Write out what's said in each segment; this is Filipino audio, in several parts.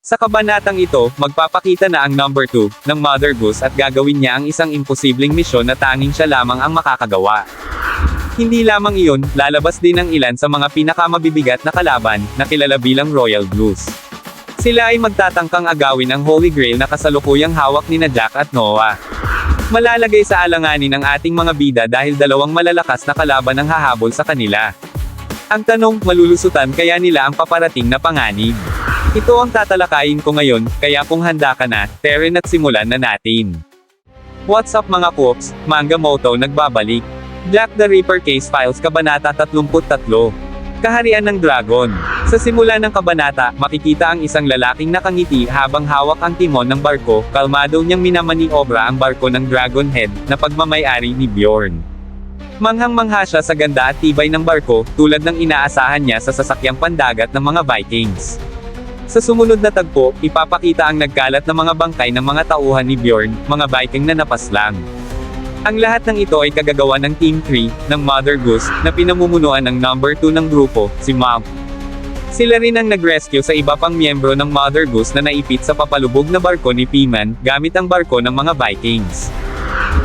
Sa kabanatang ito, magpapakita na ang number 2 ng Mother Goose at gagawin niya ang isang imposibleng misyon na tanging siya lamang ang makakagawa. Hindi lamang iyon, lalabas din ang ilan sa mga pinakamabibigat na kalaban, na kilala bilang Royal Blues. Sila ay magtatangkang agawin ang Holy Grail na kasalukuyang hawak nina Jack at Noah. Malalagay sa alanganin ang ating mga bida dahil dalawang malalakas na kalaban ang hahabol sa kanila. Ang tanong, malulusutan kaya nila ang paparating na panganib? Ito ang tatalakayin ko ngayon, kaya kung handa ka na, Teren at simulan na natin. What's up mga Koops, Manga Moto nagbabalik. Jack the Ripper Case Files Kabanata 33. Kaharian ng Dragon. Sa simula ng kabanata, makikita ang isang lalaking nakangiti habang hawak ang timon ng barko, kalmado niyang minamaniobra ang barko ng Dragonhead, na pagmamay-ari ni Bjorn. Manghang-mangha siya sa ganda at tibay ng barko, tulad ng inaasahan niya sa sasakyang pandagat ng mga Vikings. Sa sumunod na tagpo, ipapakita ang nagkalat na mga bangkay ng mga tauhan ni Bjorn, mga Viking na napaslang. Ang lahat ng ito ay kagagawa ng Team 3, ng Mother Goose, na pinamumunuan ng number 2 ng grupo, si Monk. Sila rin ang nag-rescue sa iba pang miyembro ng Mother Goose na naipit sa papalubog na barko ni Piman, gamit ang barko ng mga Vikings.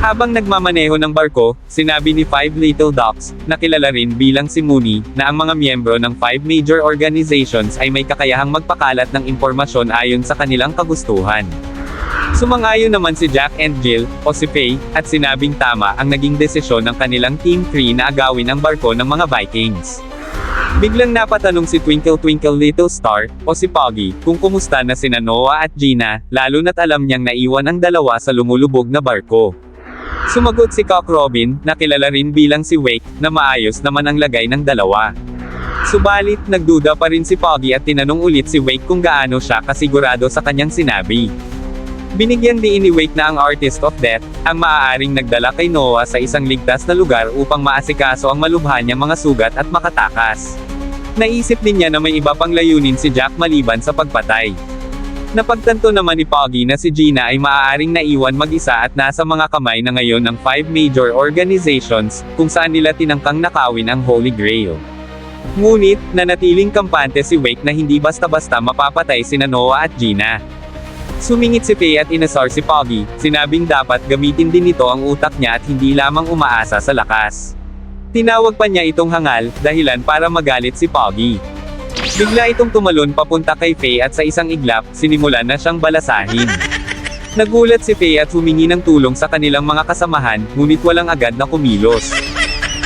Habang nagmamaneho ng barko, sinabi ni Five Little Ducks, na kilala rin bilang si Mooney, na ang mga miyembro ng 5 major organizations ay may kakayahang magpakalat ng impormasyon ayon sa kanilang kagustuhan. Sumang-ayon naman si Jack and Jill, o si Faye, at sinabing tama ang naging desisyon ng kanilang Team 3 na agawin ang barko ng mga Vikings. Biglang napatanong si Twinkle Twinkle Little Star, o si Poggy, kung kumusta na sina Noah at Gina, lalo na't alam niyang naiwan ang dalawa sa lumulubog na barko. Sumagot si Cock Robin, na kilala rin bilang si Wake, na maayos naman ang lagay ng dalawa. Subalit, nagduda pa rin si Poggy at tinanong ulit si Wake kung gaano siya kasigurado sa kanyang sinabi. Binigyang diin ni Wake na ang Artist of Death, ang maaaring nagdala kay Noah sa isang ligtas na lugar upang maasikaso ang malubha niyang mga sugat at makatakas. Naisip din niya na may iba pang layunin si Jack maliban sa pagpatay. Napagtanto naman ni Poggy na si Gina ay maaaring naiwan mag-isa at nasa mga kamay na ngayon ng 5 major organizations, kung saan nila tinangkang nakawin ang Holy Grail. Ngunit, nanatiling kampante si Wake na hindi basta-basta mapapatay sina Noah at Gina. Sumingit si Faye at inasar si Poggy, sinabing dapat gamitin din nito ang utak niya at hindi lamang umaasa sa lakas. Tinawag pa niya itong hangal, dahilan para magalit si Poggy. Bigla itong tumalon papunta kay Faye at sa isang iglap, sinimulan na siyang balasahin. Nagulat si Faye at humingi ng tulong sa kanilang mga kasamahan, ngunit walang agad na kumilos.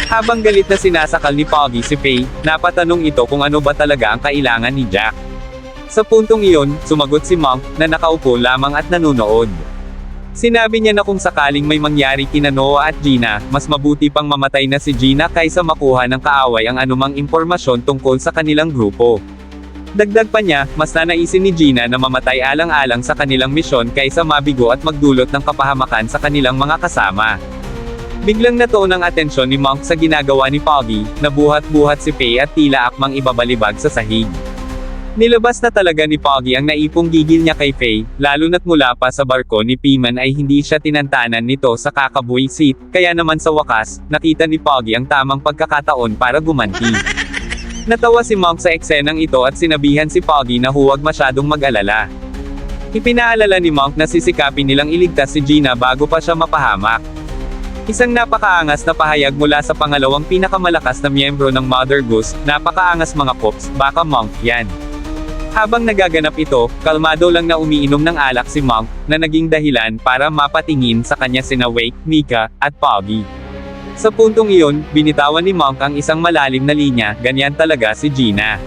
Habang galit na sinasakal ni Poggy si Faye, napatanong ito kung ano ba talaga ang kailangan ni Jack. Sa puntong iyon, sumagot si Monk, na nakaupo lamang at nanunood. Sinabi niya na kung sakaling may mangyari kina Noah at Gina, mas mabuti pang mamatay na si Gina kaysa makuha ng kaaway ang anumang impormasyon tungkol sa kanilang grupo. Dagdag pa niya, mas nanaisin ni Gina na mamatay alang-alang sa kanilang misyon kaysa mabigo at magdulot ng kapahamakan sa kanilang mga kasama. Biglang natuon ang atensyon ni Monk sa ginagawa ni Poggy, na buhat-buhat si Faye at tila akmang ibabalibag sa sahig. Nilabas na talaga ni Poggy ang naipong gigil niya kay Faye, lalo na't mula pa sa barko ni Piman ay hindi siya tinantanan nito sa kakabuwisit, kaya naman sa wakas, nakita ni Poggy ang tamang pagkakataon para gumanti. Natawa si Monk sa eksenang ito at sinabihan si Poggy na huwag masyadong mag-alala. Ipinaalala ni Monk na sisikapin nilang iligtas si Gina bago pa siya mapahamak. Isang napakaangas na pahayag mula sa pangalawang pinakamalakas na miyembro ng Mother Goose, napakaangas mga Koops, baka Monk yan. Habang nagaganap ito, kalmado lang na umiinom ng alak si Monk, na naging dahilan para mapatingin sa kanya sina Wake, Mika, at Poggy. Sa puntong iyon, binitawan ni Monk ang isang malalim na linya, ganyan talaga si Gina.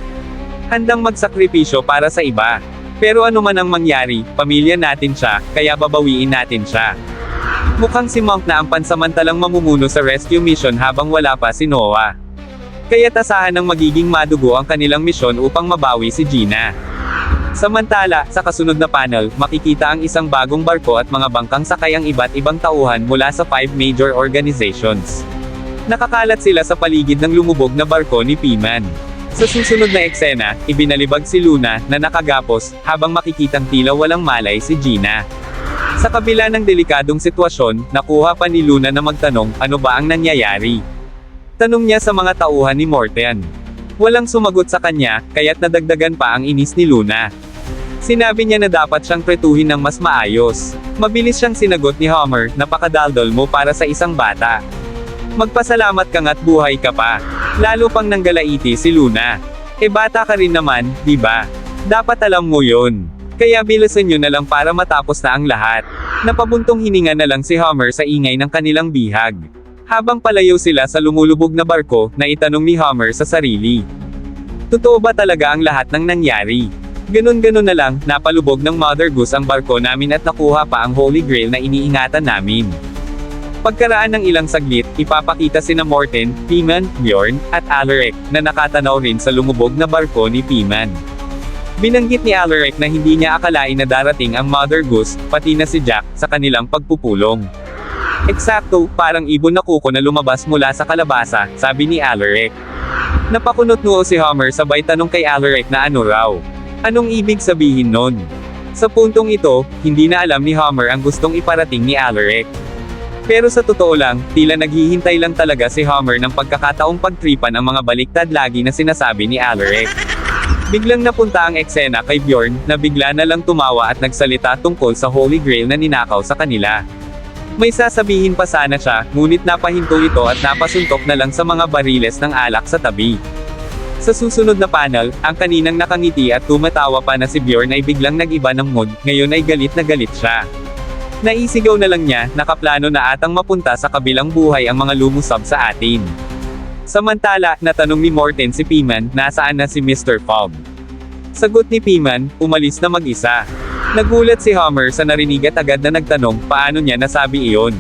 Handang magsakripisyo para sa iba. Pero ano man ang mangyari, pamilya natin siya, kaya babawiin natin siya. Mukhang si Monk na ang pansamantalang mamumuno sa rescue mission habang wala pa si Noah. Kaya tasahan ng magiging madugo ang kanilang misyon upang mabawi si Gina. Samantala, sa kasunod na panel, makikita ang isang bagong barko at mga bangkang sakay ang iba't ibang tauhan mula sa 5 major organizations. Nakakalat sila sa paligid ng lumubog na barko ni Piman. Sa susunod na eksena, ibinalibag si Luna, na nakagapos, habang makikitang tila walang malay si Gina. Sa kabila ng delikadong sitwasyon, nakuha pa ni Luna na magtanong, ano ba ang nangyayari? Tanong niya sa mga tauhan ni Morten. Walang sumagot sa kanya, kaya't nadagdagan pa ang inis ni Luna. Sinabi niya na dapat siyang tretuhin ng mas maayos. Mabilis siyang sinagot ni Homer, napakadaldol mo para sa isang bata. Magpasalamat ka nga't buhay ka pa. Lalo pang nanggalaiti si Luna. Bata ka rin naman, di ba? Dapat alam mo yun. Kaya bilisan nyo na lang para matapos na ang lahat. Napabuntong hininga na lang si Homer sa ingay ng kanilang bihag. Habang palayo sila sa lumulubog na barko, naitanong ni Homer sa sarili. Totoo ba talaga ang lahat ng nangyari? Ganon-ganon na lang, napalubog ng Mother Goose ang barko namin at nakuha pa ang Holy Grail na iniingatan namin. Pagkaraan ng ilang saglit, ipapakita sina Morten, Peeman, Bjorn, at Alaric, na nakatanaw rin sa lumubog na barko ni Peeman. Binanggit ni Alaric na hindi niya akalain na darating ang Mother Goose, pati na si Jack, sa kanilang pagpupulong. Eksakto, parang ibon na kuko na lumabas mula sa kalabasa, sabi ni Alaric. Napakunot noo si Homer sabay tanong kay Alaric na ano raw. Anong ibig sabihin nun? Sa puntong ito, hindi na alam ni Homer ang gustong iparating ni Alaric. Pero sa totoo lang, tila naghihintay lang talaga si Homer ng pagkakataong pagtripan ang mga baliktad lagi na sinasabi ni Alaric. Biglang napunta ang eksena kay Bjorn, na bigla na lang tumawa at nagsalita tungkol sa Holy Grail na ninakaw sa kanila. May sasabihin pa sana siya, ngunit napahinto ito at napasuntok na lang sa mga bariles ng alak sa tabi. Sa susunod na panel, ang kaninang nakangiti at tumatawa pa na si Bjorn ay biglang nag-iba ng mood, ngayon ay galit na galit siya. Naisigaw na lang niya, nakaplano na atang mapunta sa kabilang buhay ang mga lumusab sa atin. Samantala, natanong ni Morten si Peeman, nasaan na si Mr. Fogg? Sagot ni Peeman, umalis na mag-isa. Nagulat si Homer sa narinig at agad na nagtanong, paano niya nasabi iyon?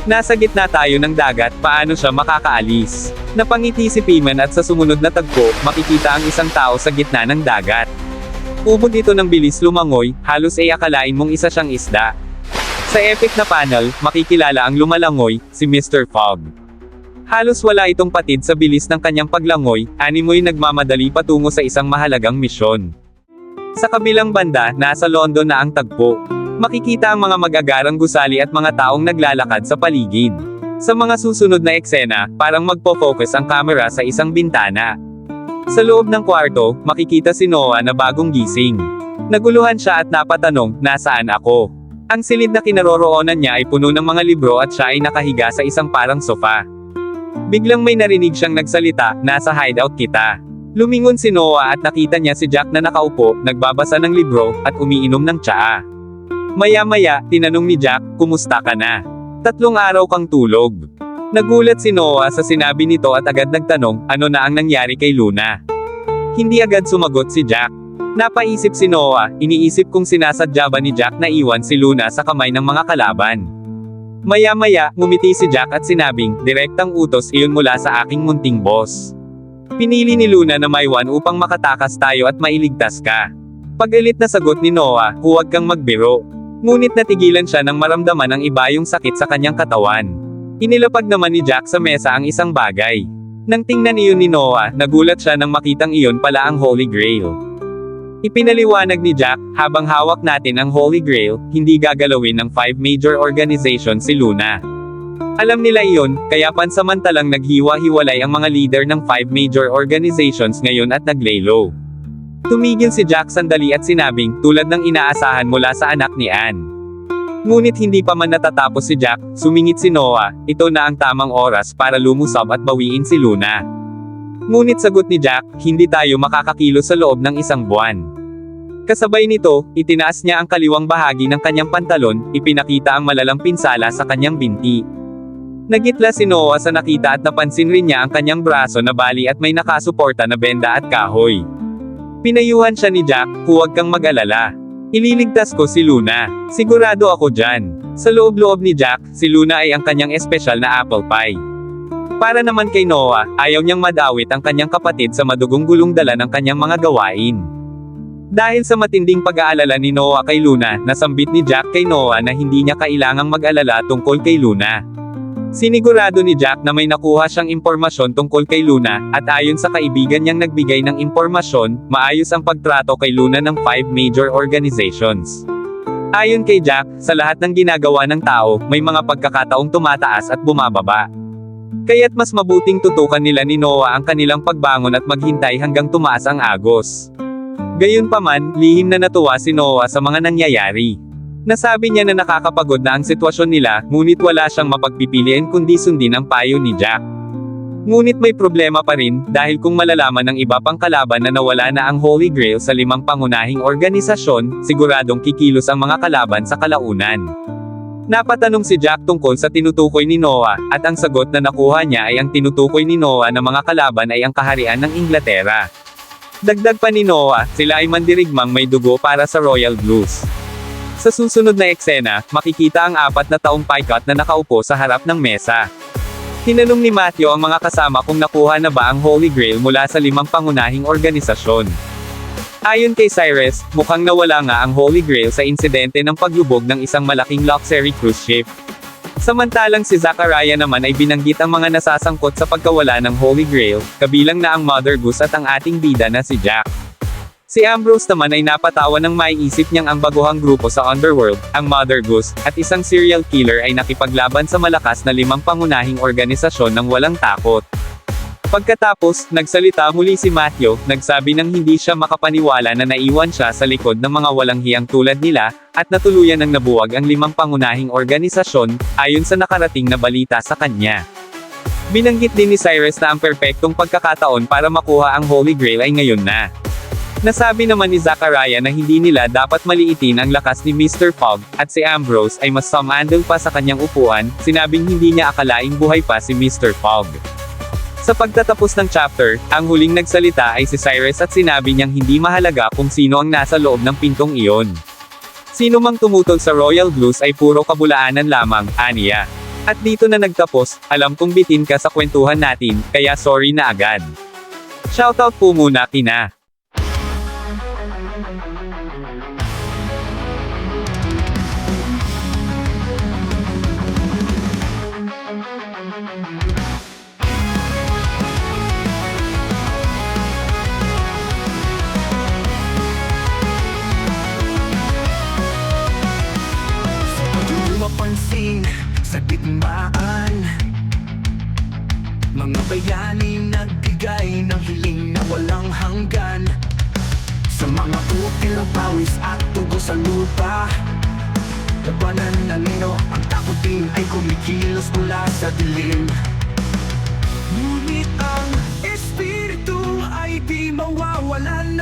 Nasa gitna tayo ng dagat, paano siya makakaalis? Napangiti si Peeman at sa sumunod na tagpo, makikita ang isang tao sa gitna ng dagat. Ubod ito ng bilis lumangoy, halos ay akalain mong isa siyang isda. Sa epic na panel, makikilala ang lumalangoy, si Mr. Fogg. Halos wala itong patid sa bilis ng kanyang paglangoy, animoy nagmamadali patungo sa isang mahalagang misyon. Sa kabilang banda, nasa London na ang tagpo. Makikita ang mga magagarang gusali at mga taong naglalakad sa paligid. Sa mga susunod na eksena, parang magpo-focus ang camera sa isang bintana. Sa loob ng kwarto, makikita si Noah na bagong gising. Naguluhan siya at napatanong, nasaan ako? Ang silid na kinaroroonan niya ay puno ng mga libro at siya ay nakahiga sa isang parang sofa. Biglang may narinig siyang nagsalita, nasa hideout kita. Lumingon si Noah at nakita niya si Jack na nakaupo, nagbabasa ng libro, at umiinom ng tsaa. Maya-maya, tinanong ni Jack, kumusta ka na? 3 araw kang tulog. Nagulat si Noah sa sinabi nito at agad nagtanong, ano na ang nangyari kay Luna? Hindi agad sumagot si Jack. Napaisip si Noah, iniisip kung sinasadya ba ni Jack na iwan si Luna sa kamay ng mga kalaban. Maya-maya, ngumiti si Jack at sinabing, direktang utos iyon mula sa aking munting boss. Pinili ni Luna na maiwan upang makatakas tayo at mailigtas ka. Pagalit na sagot ni Noah, huwag kang magbiro. Ngunit natigilan siya nang maramdaman ang iba yung sakit sa kanyang katawan. Inilapag naman ni Jack sa mesa ang isang bagay. Nang tingnan iyon ni Noah, nagulat siya nang makitang iyon pala ang Holy Grail. Ipinaliwanag ni Jack, habang hawak natin ang Holy Grail, hindi gagalawin ng 5 major organizations si Luna. Alam nila iyon, kaya pansamantalang naghiwa-hiwalay ang mga leader ng 5 major organizations ngayon at naglay low. Tumigil si Jack sandali at sinabing, tulad ng inaasahan mula sa anak ni Anne. Ngunit hindi pa man natatapos si Jack, sumingit si Noah, ito na ang tamang oras para lumusab at bawiin si Luna. Ngunit sagot ni Jack, hindi tayo makakakilos sa loob ng 1 buwan. Kasabay nito, itinaas niya ang kaliwang bahagi ng kanyang pantalon, ipinakita ang malalang pinsala sa kanyang binti. Nagitla si Noah sa nakita at napansin rin niya ang kanyang braso na bali at may nakasuporta na benda at kahoy. Pinayuhan siya ni Jack, huwag kang mag-alala. Ililigtas ko si Luna. Sigurado ako dyan. Sa loob-loob ni Jack, si Luna ay ang kanyang espesyal na apple pie. Para naman kay Noah, ayaw niyang madawit ang kanyang kapatid sa madugong gulong dala ng kanyang mga gawain. Dahil sa matinding pag-aalala ni Noah kay Luna, nasambit ni Jack kay Noah na hindi niya kailangang mag-alala tungkol kay Luna. Sinigurado ni Jack na may nakuha siyang impormasyon tungkol kay Luna, at ayon sa kaibigan niyang nagbigay ng impormasyon, maayos ang pagtrato kay Luna ng 5 major organizations. Ayon kay Jack, sa lahat ng ginagawa ng tao, may mga pagkakataong tumataas at bumababa. Kaya't mas mabuting tutukan nila ni Noah ang kanilang pagbangon at maghintay hanggang tumaas ang agos. Gayunpaman, lihim na natuwa si Noah sa mga nangyayari. Nasabi niya na nakakapagod na ang sitwasyon nila, ngunit wala siyang mapagpipilian kundi sundin ang payo ni Jack. Ngunit may problema pa rin, dahil kung malalaman ng iba pang kalaban na nawala na ang Holy Grail sa 5 pangunahing organisasyon, siguradong kikilos ang mga kalaban sa kalaunan. Napatanong si Jack tungkol sa tinutukoy ni Noah, at ang sagot na nakuha niya ay ang tinutukoy ni Noah na mga kalaban ay ang kaharian ng Inglaterra. Dagdag pa ni Noah, sila ay mandirigmang may dugo para sa Royal Blues. Sa susunod na eksena, makikita ang 4 na taong paykat na nakaupo sa harap ng mesa. Tinanong ni Matthew ang mga kasama kung nakuha na ba ang Holy Grail mula sa 5 pangunahing organisasyon. Ayon kay Cyrus, mukhang nawala nga ang Holy Grail sa insidente ng paglubog ng isang malaking luxury cruise ship. Samantalang si Zachariah naman ay binanggit ang mga nasasangkot sa pagkawala ng Holy Grail, kabilang na ang Mother Goose at ang ating bida na si Jack. Si Ambrose naman ay napatawa nang maiisip niyang ang baguhang grupo sa Underworld, ang Mother Goose, at isang serial killer ay nakipaglaban sa malakas na 5 pangunahing organisasyon ng walang takot. Pagkatapos, nagsalita muli si Matthew, nagsabi nang hindi siya makapaniwala na naiwan siya sa likod ng mga walang hiyang tulad nila, at natuluyan ng nabuwag ang 5 pangunahing organisasyon, ayon sa nakarating na balita sa kanya. Binanggit din ni Cyrus na ang perpektong pagkakataon para makuha ang Holy Grail ay ngayon na. Nasabi naman ni Zachariah na hindi nila dapat maliitin ang lakas ni Mr. Fogg, at si Ambrose ay mas sumandal pa sa kanyang upuan, sinabing hindi niya akalaing buhay pa si Mr. Fogg. Sa pagtatapos ng chapter, ang huling nagsalita ay si Cyrus at sinabi niyang hindi mahalaga kung sino ang nasa loob ng pintong iyon. Sino mang tumutol sa Royal Blues ay puro kabulaanan lamang, aniya. At dito na nagtapos, alam kong bitin ka sa kwentuhan natin, kaya sorry na agad. Shoutout po muna kina mapansin sa digmaan, mga bayani nagbigay ng hiling na walang hanggan. Sa mga putil ng pawis at tugo sa lupa, labanan na nino, ang takutin ay kumikilos mula sa dilim. Ngunit ang espiritu ay di mawawalan